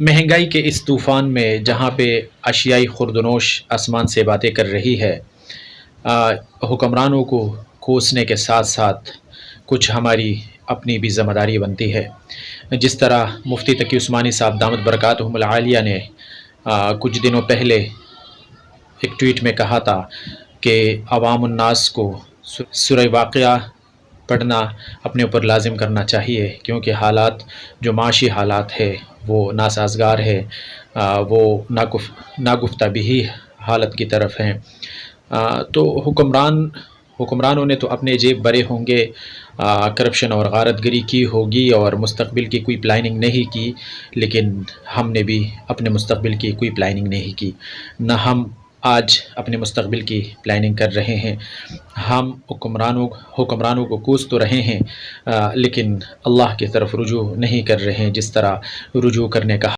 مہنگائی کے اس طوفان میں جہاں پہ اشیائی خوردنوش آسمان سے باتیں کر رہی ہے، آ، حکمرانوں کو کوسنے کے ساتھ ساتھ کچھ ہماری اپنی بھی ذمہ داری بنتی ہے۔ جس طرح مفتی تقی عثمانی صاحب دامت برکاتہم العالیہ نے کچھ دنوں پہلے ایک ٹویٹ میں کہا تھا کہ عوام الناس کو سورہ واقعہ پڑھنا اپنے اوپر لازم کرنا چاہیے، کیونکہ حالات جو معاشی حالات ہے وہ ناسازگار ہے، وہ ناگفتہ بھی حالت کی طرف ہیں۔ تو حکمرانوں نے تو اپنے جیب بھرے ہوں گے، کرپشن اور غارت گری کی ہوگی اور مستقبل کی کوئی پلاننگ نہیں کی، لیکن ہم نے بھی اپنے مستقبل کی کوئی پلاننگ نہیں کی، نہ ہم آج اپنے مستقبل کی پلاننگ کر رہے ہیں۔ ہم حکمرانوں کو کوس تو رہے ہیں، لیکن اللہ کی طرف رجوع نہیں کر رہے ہیں، جس طرح رجوع کرنے کا